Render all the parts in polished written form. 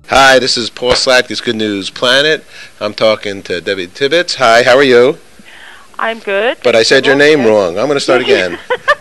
Hi, this is Paul Slack, this Good News Planet. I'm talking to Debi Tibbles. Hi, how are you? I'm good. But I said your name Yes. wrong. I'm going to start again.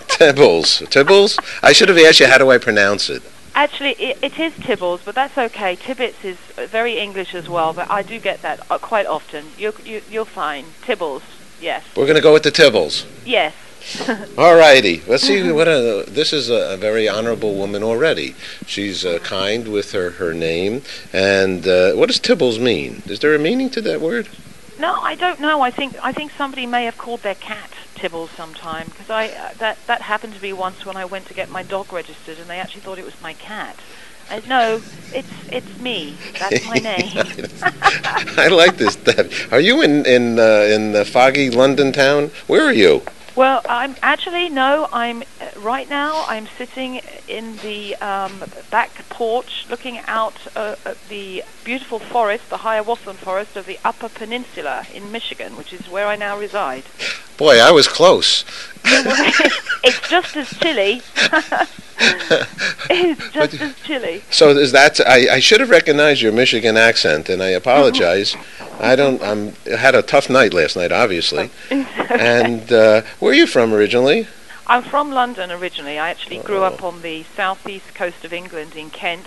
Tibbles. Tibbles? I should have asked you how do I pronounce it. Actually, it is Tibbles, but that's okay. Tibbets is very English as well, but I do get that quite often. You're fine. Tibbles, yes. We're going to go with the Tibbles. Yes. All righty. Let's see. This is a very honorable woman already. She's kind with her name. And what does Tibbles mean? Is there a meaning to that word? No, I don't know. I think somebody may have called their cat Tibbles sometime, because that happened to me once when I went to get my dog registered, and they actually thought it was my cat. No, it's me. That's my name. I like this, Deb. Are you in the foggy London town? Where are you? Well, I'm right now. I'm sitting in the back porch, looking out at the beautiful forest, the Hiawatha Forest of the Upper Peninsula in Michigan, which is where I now reside. Boy, I was close. It's just as chilly. It's just as chilly. So is that? I should have recognized your Michigan accent, and I apologize. I had a tough night last night, obviously. And where are you from originally? I'm from London originally. I actually grew up on the southeast coast of England in Kent.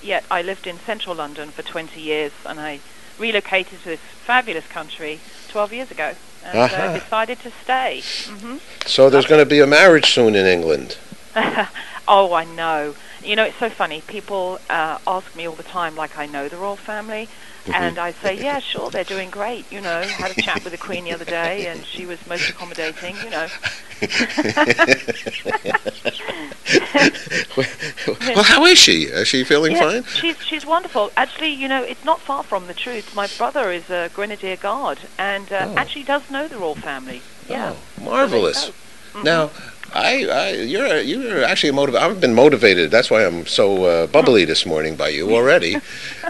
Yet I lived in central London for 20 years, and I relocated to this fabulous country 12 years ago, and decided to stay. So there's going to be a marriage soon in England. Oh, I know. You know, it's so funny. People ask me all the time, like I know the royal family. And I say, yeah, sure, they're doing great. You know, had a chat with the Queen the other day, and she was most accommodating, you know. Well, how is she? Is she feeling fine? She's wonderful. Actually, you know, it's not far from the truth. My brother is a Grenadier Guard, and actually does know the royal family. Yeah. Oh, marvelous. Now, you're actually motivated. I've been motivated. That's why I'm so bubbly this morning by you already.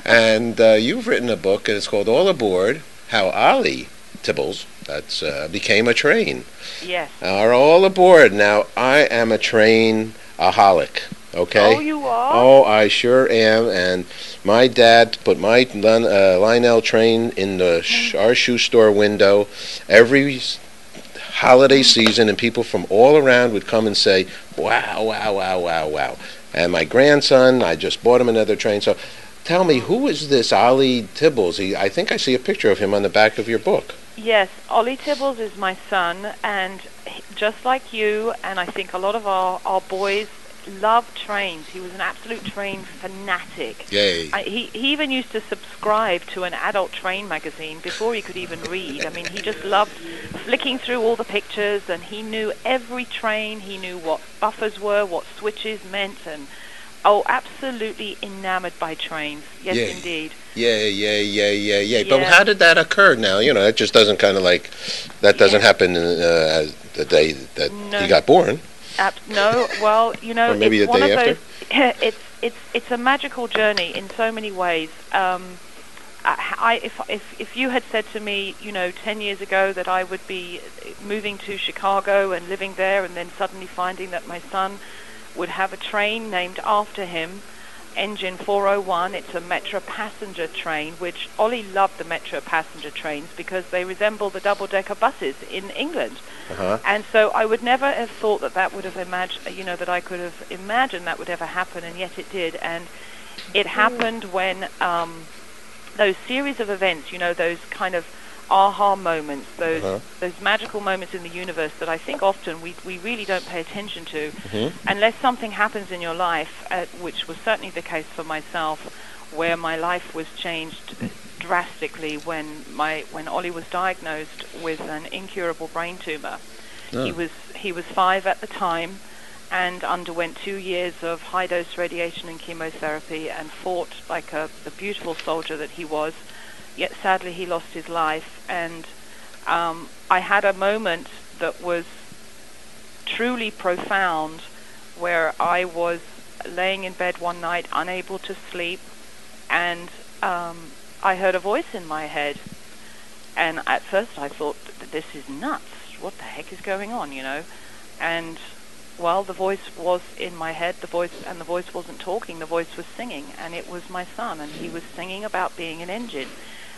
And you've written a book, and it's called All Aboard: How Ollie Tibbles became a train. Yes. Are all aboard. Now, I am a train-aholic. Okay. Oh, you are? Oh, I sure am. And my dad put my Lionel train in our shoe store window every holiday season, and people from all around would come and say, wow, wow, wow, wow, wow. And my grandson, I just bought him another train. So tell me, who is this Ollie Tibbles? I think I see a picture of him on the back of your book. Yes, Ollie Tibbles is my son, and just like you, and I think a lot of our boys love trains. He was an absolute train fanatic. Yay. He even used to subscribe to an adult train magazine before he could even read. I mean, he just loved flicking through all the pictures, and he knew every train. He knew what buffers were, what switches meant, and absolutely enamored by trains. Yes, Yay. Indeed. Yeah. But how did that occur now? You know, it just doesn't kind of like, that doesn't happen the day that he got born. No, well, you know, or maybe it's the one day of after? those. It's a magical journey in so many ways. If you had said to me, you know, 10 years ago that I would be moving to Chicago and living there, and then suddenly finding that my son would have a train named after him, Engine 401. It's a Metro passenger train, which Ollie loved the Metro passenger trains because they resemble the double-decker buses in England. And so I would never have thought that would have imagined, you know, that I could have imagined that would ever happen, and yet it did. And it happened when those series of events, you know, those kind of aha moments, those magical moments in the universe that I think often we really don't pay attention to unless something happens in your life, which was certainly the case for myself, where my life was changed drastically when Ollie was diagnosed with an incurable brain tumor. He was 5 at the time, and underwent 2 years of high-dose radiation and chemotherapy, and fought like the beautiful soldier that he was. Yet sadly he lost his life, and I had a moment that was truly profound, where I was laying in bed one night unable to sleep, and I heard a voice in my head, and at first I thought, this is nuts, what the heck is going on, you know? And well, the voice was in my head, the voice wasn't talking, the voice was singing, and it was my son, and he was singing about being an engine.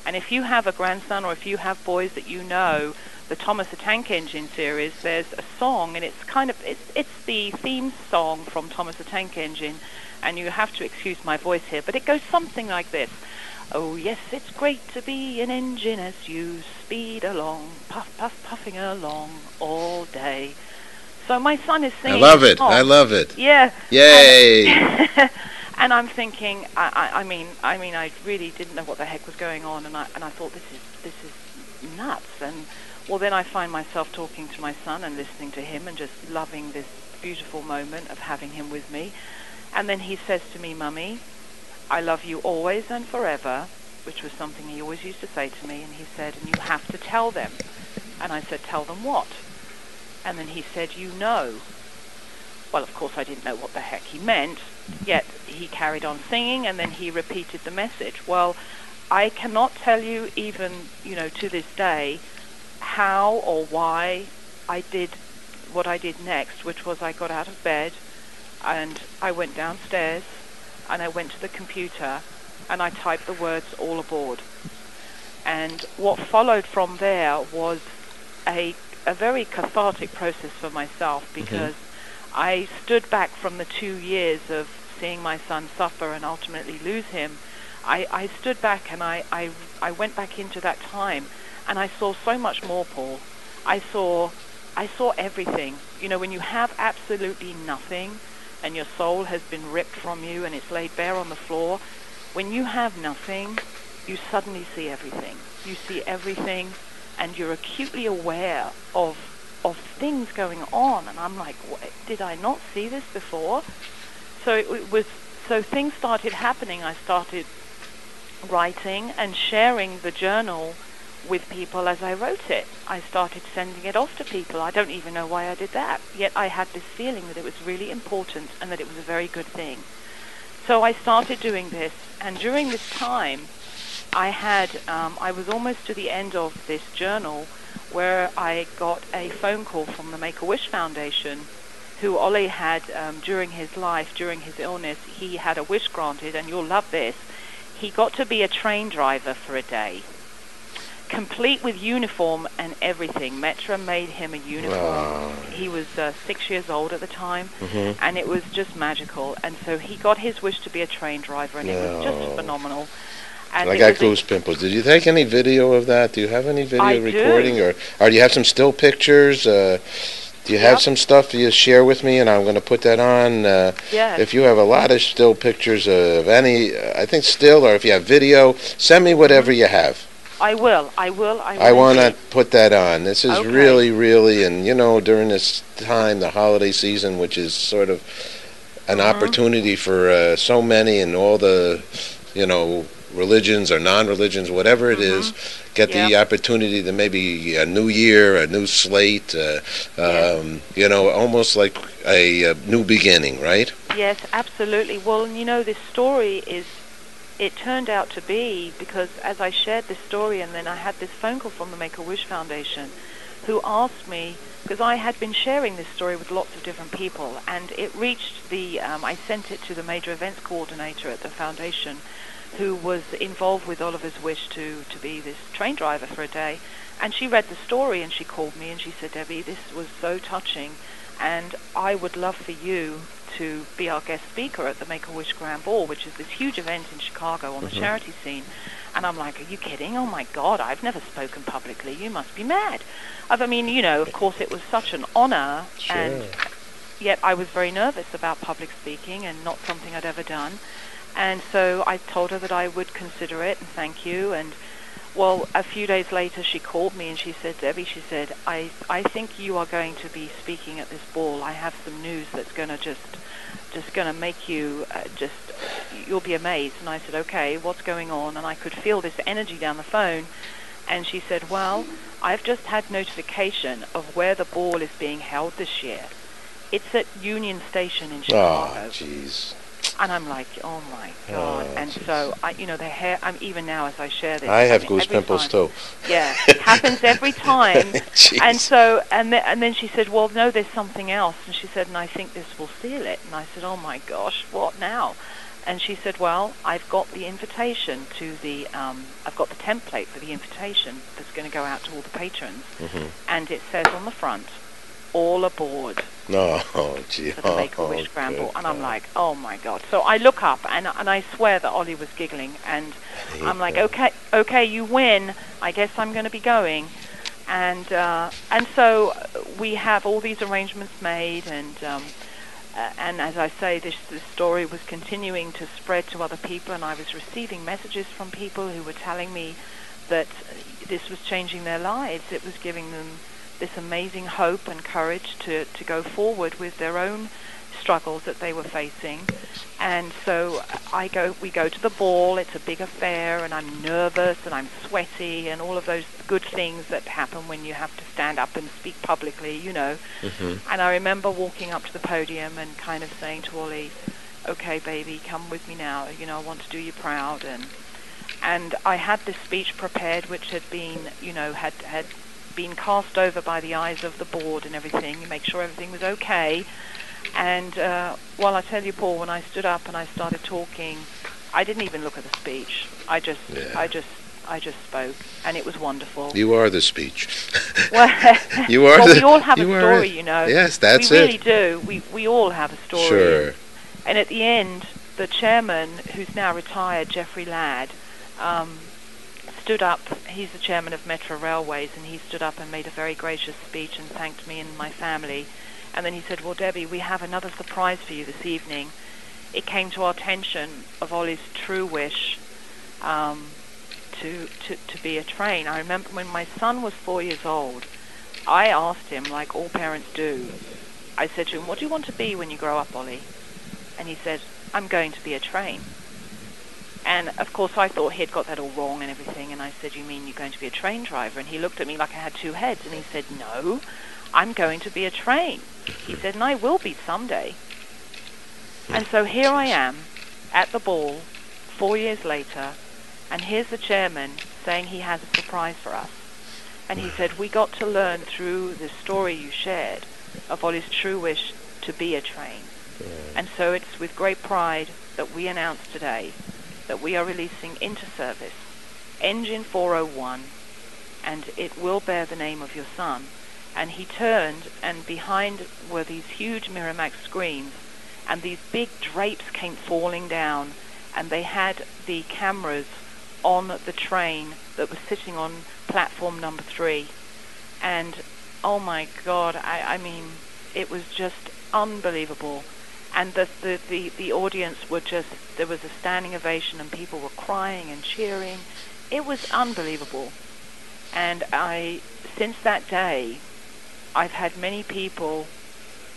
And if you have a grandson, or if you have boys that you know, the Thomas the Tank Engine series, there's a song, and it's the theme song from Thomas the Tank Engine, and you have to excuse my voice here, but it goes something like this. Oh yes, it's great to be an engine as you speed along, puff, puff, puffing along all day. So my son is singing. I love it. I love it. Yeah. Yay. And I'm thinking, I mean, I really didn't know what the heck was going on, and I thought this is nuts. And well, then I find myself talking to my son and listening to him and just loving this beautiful moment of having him with me. And then he says to me, Mummy, I love you always and forever, which was something he always used to say to me. And he said, and you have to tell them. And I said, tell them what? And then he said, you know. Well, of course, I didn't know what the heck he meant, yet he carried on singing, and then he repeated the message. Well, I cannot tell you even, to this day, how or why I did what I did next, which was I got out of bed, and I went downstairs, and I went to the computer, and I typed the words all aboard. And what followed from there was a very cathartic process for myself, because I stood back from the 2 years of seeing my son suffer and ultimately lose him. I stood back, and I went back into that time, and I saw so much more, Paul. I saw everything. When you have absolutely nothing and your soul has been ripped from you and it's laid bare on the floor, when you have nothing, you suddenly see everything. You see everything, and you're acutely aware of things going on. And I'm like, did I not see this before? So things started happening. I started writing and sharing the journal with people as I wrote it. I started sending it off to people. I don't even know why I did that. Yet I had this feeling that it was really important and that it was a very good thing. So I started doing this, and during this time, I was almost to the end of this journal, where I got a phone call from the Make-A-Wish Foundation, who Ollie had, during his life, during his illness, he had a wish granted, and you'll love this. He got to be a train driver for a day, complete with uniform and everything. Metra made him a uniform. Wow. He was 6 years old at the time, and it was just magical. And so he got his wish to be a train driver, and it was just phenomenal. And I got goose pimples. Did you take any video of that? Do you have any video recording, or do you have some still pictures? Do you have some stuff you share with me, and I'm going to put that on? If you have a lot of still pictures of any, I think still, or if you have video, send me whatever you have. I will. I want to put that on. This is really, really, and during this time, the holiday season, which is sort of an opportunity for so many, and all the, religions or non-religions, whatever it is, get the opportunity to maybe a new year, a new slate, almost like a new beginning, right? Yes, absolutely. Well, this story it turned out to be, because as I shared this story, and then I had this phone call from the Make-A-Wish Foundation, who asked me, because I had been sharing this story with lots of different people, and it reached I sent it to the major events coordinator at the foundation, who was involved with Oliver's wish to be this train driver for a day. And she read the story, and she called me, and she said, Debbie, this was so touching, and I would love for you to be our guest speaker at the Make-A-Wish Grand Ball, which is this huge event in Chicago on the charity scene. And I'm like, are you kidding? Oh my God, I've never spoken publicly. You must be mad. Of course it was such an honor, and yet I was very nervous about public speaking, and not something I'd ever done. And so I told her that I would consider it, and thank you. And well, a few days later, she called me, and she said, Debbie, she said, I think you are going to be speaking at this ball. I have some news that's going to just going to make you you'll be amazed. And I said, okay, what's going on? And I could feel this energy down the phone. And she said, well, I've just had notification of where the ball is being held this year. It's at Union Station in Chicago. Oh, jeez. And I'm like, oh my God. And geez. so, the hair, even now as I share this. I have mean, goose every pimples time. too. Yeah, happens every time. Jeez. And so, and then she said, well, no, there's something else. And she said, and I think this will seal it. And I said, oh my gosh, what now? And she said, well, I've got the invitation to I've got the template for the invitation that's going to go out to all the patrons. Mm-hmm. And it says on the front, all aboard. No, oh, gee. For the Make-A-Wish Grand Ball. And I'm God. like, oh my God. So I look up, and I swear that Ollie was giggling, and I'm like, okay, you win. I guess I'm going to be going. And so we have all these arrangements made, and as I say, this story was continuing to spread to other people, and I was receiving messages from people who were telling me that this was changing their lives. It was giving them this amazing hope and courage to go forward with their own struggles that they were facing. And so we go to the ball. It's a big affair, and I'm nervous and I'm sweaty and all of those good things that happen when you have to stand up and speak publicly, Mm-hmm. And I remember walking up to the podium and kind of saying to Ollie, okay, baby, come with me now. I want to do you proud. And I had this speech prepared, which had been, had been cast over by the eyes of the board and everything. You make sure everything was okay. And well, I tell you, Paul, when I stood up and I started talking, I didn't even look at the speech. I just spoke, and it was wonderful. You are the speech. Well, you are. We all have a story, Yes, that's we it. We really do. We all have a story. Sure. And at the end, the chairman, who's now retired, Jeffrey Ladd, stood up. He's the chairman of Metro Railways, and he stood up and made a very gracious speech and thanked me and my family. And then he said, well, Debbie, we have another surprise for you this evening. It came to our attention of Ollie's true wish to be a train. I remember when my son was 4 years old, I asked him, like all parents do, I said to him, what do you want to be when you grow up, Ollie? And he said, I'm going to be a train. And, of course, I thought he'd got that all wrong and everything. And I said, you mean you're going to be a train driver? And he looked at me like I had two heads. And he said, no, I'm going to be a train. He said, and I will be someday. And so here I am at the ball 4 years later. And here's the chairman saying he has a surprise for us. And he said, we got to learn through the story you shared of Ollie's true wish to be a train. And so it's with great pride that we announce today that we are releasing into service Engine 401, and it will bear the name of your son. And he turned, and behind were these huge Miramax screens, and these big drapes came falling down, and they had the cameras on the train that was sitting on platform number 3. And oh my God, I mean, it was just unbelievable. And the audience were just, there was a standing ovation, and people were crying and cheering. It was unbelievable. And since that day, I've had many people,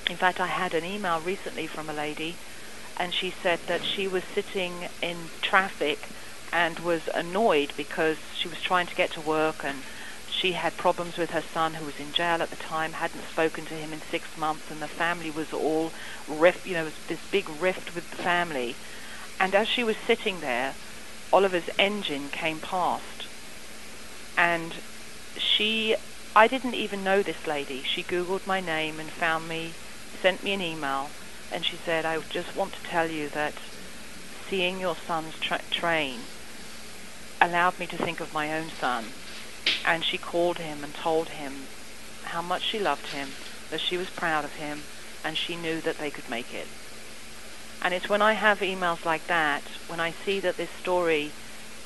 in fact, I had an email recently from a lady, and she said that she was sitting in traffic and was annoyed because she was trying to get to work, and she had problems with her son who was in jail at the time, hadn't spoken to him in 6 months, and the family was all rift, it was this big rift with the family. And as she was sitting there, Oliver's engine came past, and I didn't even know this lady. She Googled my name and found me, sent me an email, and she said, I just want to tell you that seeing your son's train allowed me to think of my own son. And she called him and told him how much she loved him, that she was proud of him, and she knew that they could make it. And it's when I have emails like that, when I see that this story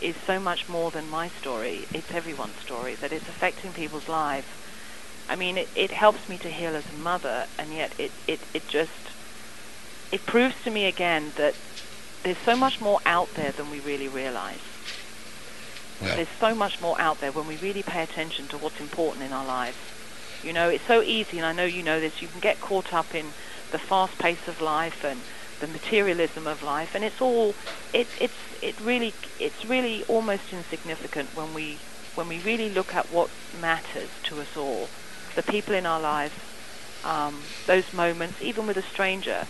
is so much more than my story, it's everyone's story, that it's affecting people's lives. I mean, it helps me to heal as a mother, and yet it proves to me again that there's so much more out there than we really realize. Well, there's so much more out there when we really pay attention to what's important in our lives. It's so easy, and I know you know this, you can get caught up in the fast pace of life and the materialism of life, and it's really almost insignificant when we really look at what matters to us all, the people in our lives, those moments, even with a stranger,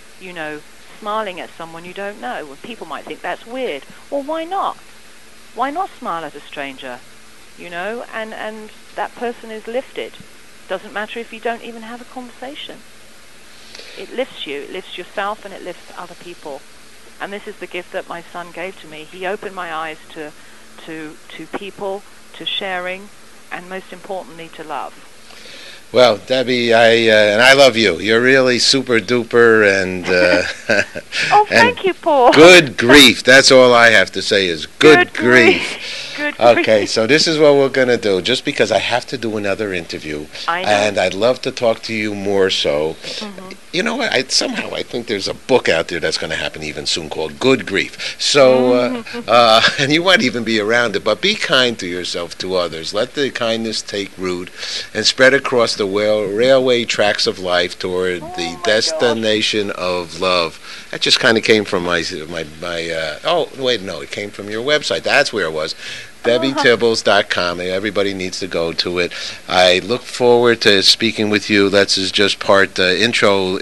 smiling at someone you don't know. Well, people might think that's weird. Well, why not? Why not smile at a stranger? You know, and that person is lifted. Doesn't matter if you don't even have a conversation. It lifts you. It lifts yourself, and it lifts other people. And this is the gift that my son gave to me. He opened my eyes to people, to sharing, and most importantly, to love. Well, Debi, I love you. You're really super duper, and oh, thank you, Paul. Good grief. That's all I have to say is good grief. Good grief. Okay, so this is what we're going to do. Just because I have to do another interview, and I'd love to talk to you more so. Mm-hmm. You know what? I think there's a book out there that's going to happen even soon called Good Grief. So, and you might even be around it, but be kind to yourself, to others. Let the kindness take root and spread across the railway tracks of life toward the destination of love. That just kind of came from my oh, wait, no, it came from your website. That's where it was. DebiTibbles.com. Everybody needs to go to it. I look forward to speaking with you. That's just part intro.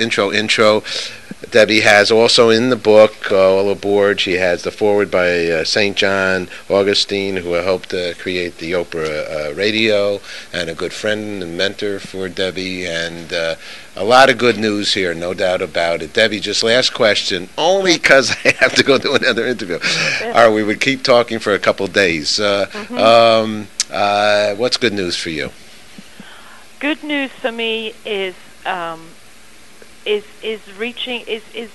Debi has also in the book, all aboard, she has the foreword by St. John Augustine, who helped create the Oprah radio, and a good friend and mentor for Debi, and a lot of good news here, no doubt about it. Debi, just last question, only because I have to go do another interview. Or we would keep talking for a couple days. What's good news for you? Good news for me is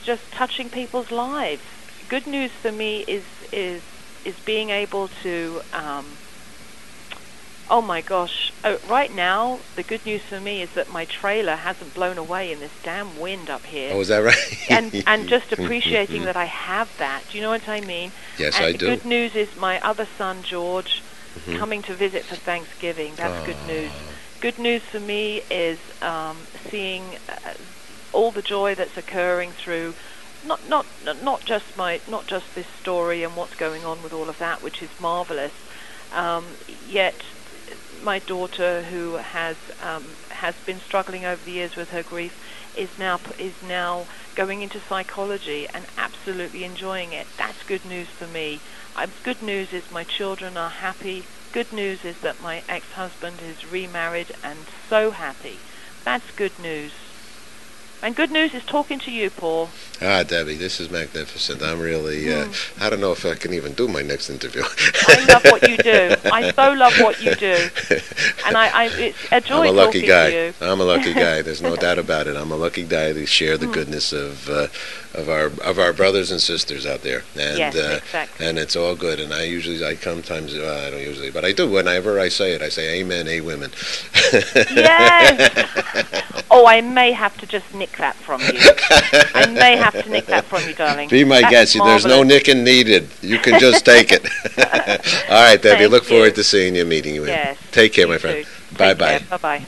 just touching people's lives. Good news for me is being able to oh my gosh, right now the good news for me is that my trailer hasn't blown away in this damn wind up here. Oh, is that right? and just appreciating that I have that. Do you know what I mean? Yes, and I do. The good news is my other son George coming to visit for Thanksgiving. That's good news. Good news for me is seeing all the joy that's occurring through not just this story and what's going on with all of that, which is marvelous. Yet my daughter, who has been struggling over the years with her grief, is now going into psychology and absolutely enjoying it. That's good news for me. Good news is my children are happy. Good news is that my ex-husband is remarried and so happy. That's good news. And good news is talking to you, Paul. Debi, this is magnificent. I'm really, I don't know if I can even do my next interview. I love what you do. I so love what you do. And it's a joy I'm a lucky talking guy. to you. I'm a lucky guy. There's no doubt about it. I'm a lucky guy to share the goodness of our brothers and sisters out there. And, yes, exactly. And it's all good. And I sometimes, I don't usually, but I do. Whenever I say it, I say amen, women. Yes. Oh, I may have to just nick that from you. I may have to nick that from you, darling. Be my guest. There's no nicking needed. You can just take it. All right, Debi. Look forward to seeing you, meeting you. Yes. Take care, my friend. Bye-bye. Bye-bye.